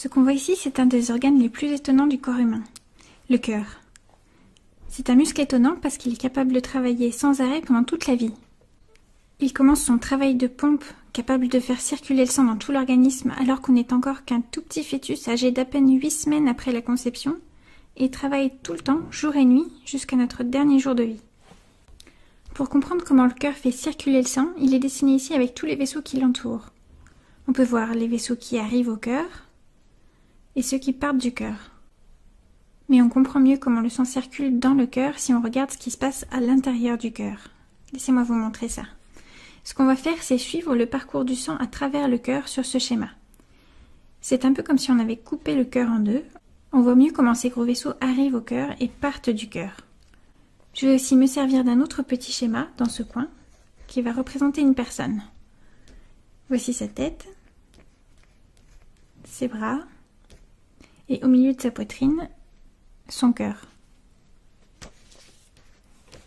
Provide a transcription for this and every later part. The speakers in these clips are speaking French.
Ce qu'on voit ici, c'est un des organes les plus étonnants du corps humain, le cœur. C'est un muscle étonnant parce qu'il est capable de travailler sans arrêt pendant toute la vie. Il commence son travail de pompe, capable de faire circuler le sang dans tout l'organisme alors qu'on n'est encore qu'un tout petit fœtus âgé d'à peine 8 semaines après la conception, et travaille tout le temps, jour et nuit, jusqu'à notre dernier jour de vie. Pour comprendre comment le cœur fait circuler le sang, il est dessiné ici avec tous les vaisseaux qui l'entourent. On peut voir les vaisseaux qui arrivent au cœur et ceux qui partent du cœur. Mais on comprend mieux comment le sang circule dans le cœur si on regarde ce qui se passe à l'intérieur du cœur. Laissez-moi vous montrer ça. Ce qu'on va faire, c'est suivre le parcours du sang à travers le cœur sur ce schéma. C'est un peu comme si on avait coupé le cœur en deux. On voit mieux comment ces gros vaisseaux arrivent au cœur et partent du cœur. Je vais aussi me servir d'un autre petit schéma dans ce coin qui va représenter une personne. Voici sa tête, ses bras et au milieu de sa poitrine, son cœur.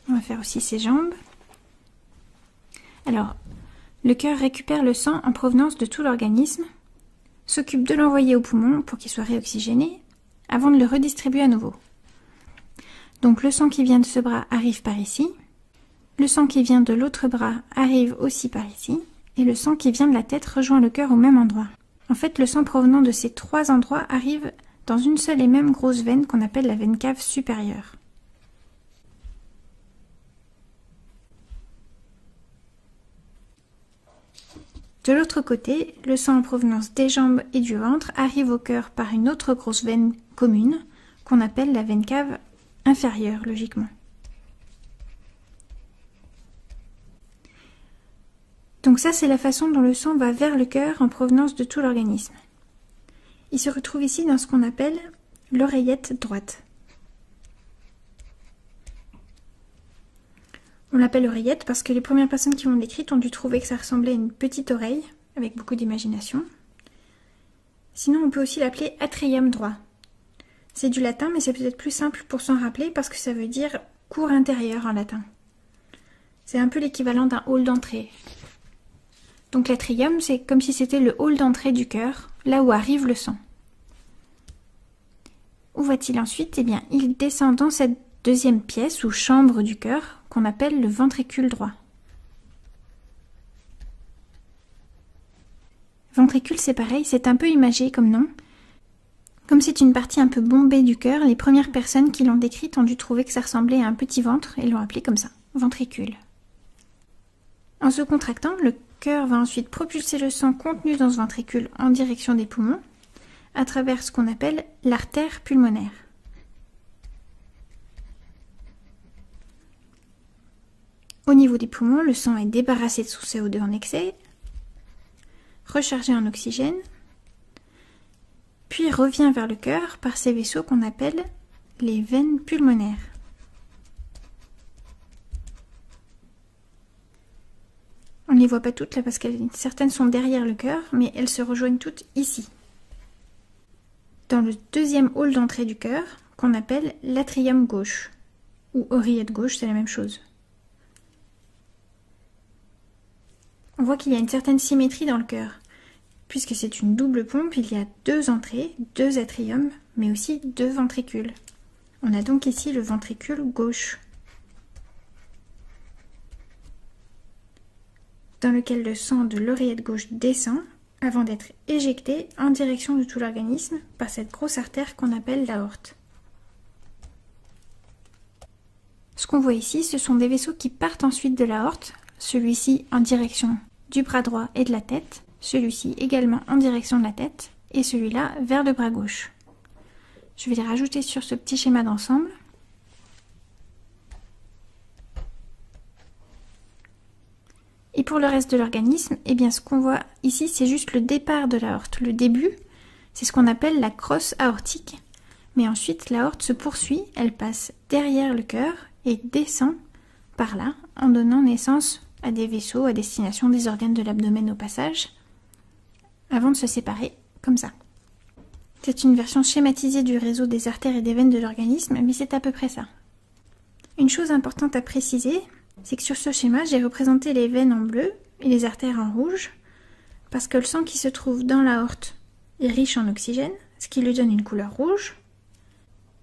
On va faire aussi ses jambes. Alors, le cœur récupère le sang en provenance de tout l'organisme, s'occupe de l'envoyer au poumon pour qu'il soit réoxygéné, avant de le redistribuer à nouveau. Donc le sang qui vient de ce bras arrive par ici, le sang qui vient de l'autre bras arrive aussi par ici, et le sang qui vient de la tête rejoint le cœur au même endroit. En fait, le sang provenant de ces trois endroits arrive dans une seule et même grosse veine qu'on appelle la veine cave supérieure. De l'autre côté, le sang en provenance des jambes et du ventre arrive au cœur par une autre grosse veine commune qu'on appelle la veine cave inférieure, logiquement. Donc ça, c'est la façon dont le sang va vers le cœur en provenance de tout l'organisme. Il se retrouve ici dans ce qu'on appelle l'oreillette droite. On l'appelle oreillette parce que les premières personnes qui l'ont décrite ont dû trouver que ça ressemblait à une petite oreille, avec beaucoup d'imagination. Sinon, on peut aussi l'appeler atrium droit. C'est du latin, mais c'est peut-être plus simple pour s'en rappeler parce que ça veut dire cour intérieure en latin. C'est un peu l'équivalent d'un hall d'entrée. Donc l'atrium, c'est comme si c'était le hall d'entrée du cœur, là où arrive le sang. Où va-t-il ensuite? Eh bien, il descend dans cette deuxième pièce ou chambre du cœur qu'on appelle le ventricule droit. Ventricule, c'est pareil, c'est un peu imagé comme nom. Comme c'est une partie un peu bombée du cœur, les premières personnes qui l'ont décrite ont dû trouver que ça ressemblait à un petit ventre et l'ont appelé comme ça, ventricule. En se contractant, le cœur va ensuite propulser le sang contenu dans ce ventricule en direction des poumons, à travers ce qu'on appelle l'artère pulmonaire. Au niveau des poumons, le sang est débarrassé de son CO2 en excès, rechargé en oxygène, puis revient vers le cœur par ces vaisseaux qu'on appelle les veines pulmonaires. On ne les voit pas toutes là parce que certaines sont derrière le cœur, mais elles se rejoignent toutes ici. Dans le deuxième hall d'entrée du cœur, qu'on appelle l'atrium gauche, ou oreillette gauche, c'est la même chose. On voit qu'il y a une certaine symétrie dans le cœur. Puisque c'est une double pompe, il y a deux entrées, deux atriums, mais aussi deux ventricules. On a donc ici le ventricule gauche, dans lequel le sang de l'oreillette gauche descend avant d'être éjecté en direction de tout l'organisme par cette grosse artère qu'on appelle l'aorte. Ce qu'on voit ici, ce sont des vaisseaux qui partent ensuite de l'aorte, celui-ci en direction du bras droit et de la tête, celui-ci également en direction de la tête, et celui-là vers le bras gauche. Je vais les rajouter sur ce petit schéma d'ensemble. Et pour le reste de l'organisme, eh bien ce qu'on voit ici, c'est juste le départ de l'aorte. Le début, c'est ce qu'on appelle la crosse aortique, mais ensuite l'aorte se poursuit, elle passe derrière le cœur et descend par là, en donnant naissance à des vaisseaux à destination des organes de l'abdomen au passage, avant de se séparer, comme ça. C'est une version schématisée du réseau des artères et des veines de l'organisme, mais c'est à peu près ça. Une chose importante à préciser, c'est que sur ce schéma, j'ai représenté les veines en bleu et les artères en rouge, parce que le sang qui se trouve dans l'aorte est riche en oxygène, ce qui lui donne une couleur rouge,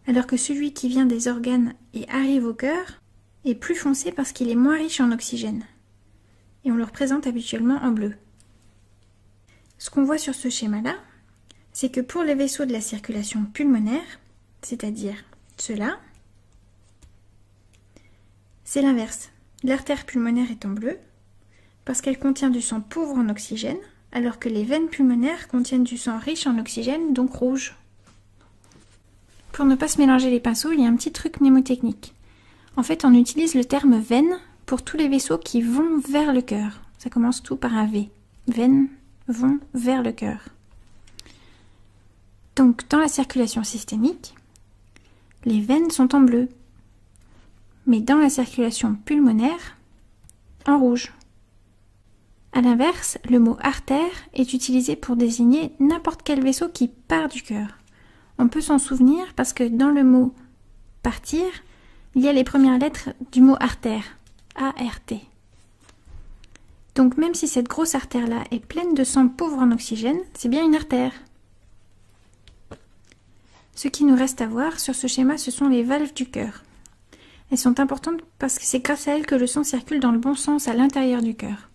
alors que celui qui vient des organes et arrive au cœur est plus foncé parce qu'il est moins riche en oxygène. Et on le représente habituellement en bleu. Ce qu'on voit sur ce schéma-là, c'est que pour les vaisseaux de la circulation pulmonaire, c'est-à-dire ceux-là, c'est l'inverse. L'artère pulmonaire est en bleu, parce qu'elle contient du sang pauvre en oxygène, alors que les veines pulmonaires contiennent du sang riche en oxygène, donc rouge. Pour ne pas se mélanger les pinceaux, il y a un petit truc mnémotechnique. En fait, on utilise le terme veine pour tous les vaisseaux qui vont vers le cœur. Ça commence tout par un V. Veines vont vers le cœur. Donc, dans la circulation systémique, les veines sont en bleu, mais dans la circulation pulmonaire, en rouge. A l'inverse, le mot artère est utilisé pour désigner n'importe quel vaisseau qui part du cœur. On peut s'en souvenir parce que dans le mot partir, il y a les premières lettres du mot artère, A-R-T. Donc même si cette grosse artère-là est pleine de sang pauvre en oxygène, c'est bien une artère. Ce qui nous reste à voir sur ce schéma, ce sont les valves du cœur. Elles sont importantes parce que c'est grâce à elles que le sang circule dans le bon sens à l'intérieur du cœur.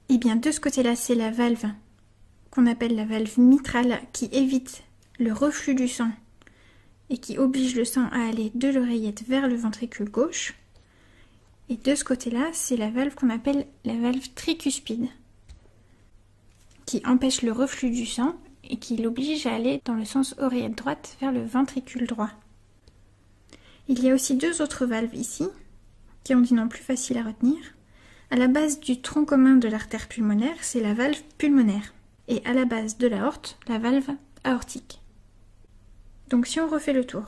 Et bien de ce côté-là, c'est la valve qu'on appelle la valve mitrale qui évite le reflux du sang et qui oblige le sang à aller de l'oreillette vers le ventricule gauche. Et de ce côté-là, c'est la valve qu'on appelle la valve tricuspide qui empêche le reflux du sang et qui l'oblige à aller dans le sens oreillette droite vers le ventricule droit. Il y a aussi deux autres valves ici, qui ont des noms plus faciles à retenir. À la base du tronc commun de l'artère pulmonaire, c'est la valve pulmonaire. Et à la base de l'aorte, la valve aortique. Donc si on refait le tour,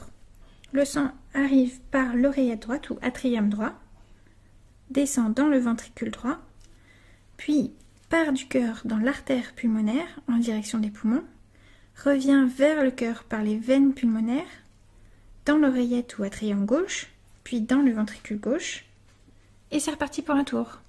le sang arrive par l'oreillette droite ou atrium droit, descend dans le ventricule droit, puis part du cœur dans l'artère pulmonaire en direction des poumons, revient vers le cœur par les veines pulmonaires, dans l'oreillette ou atrium gauche, puis dans le ventricule gauche, et c'est reparti pour un tour.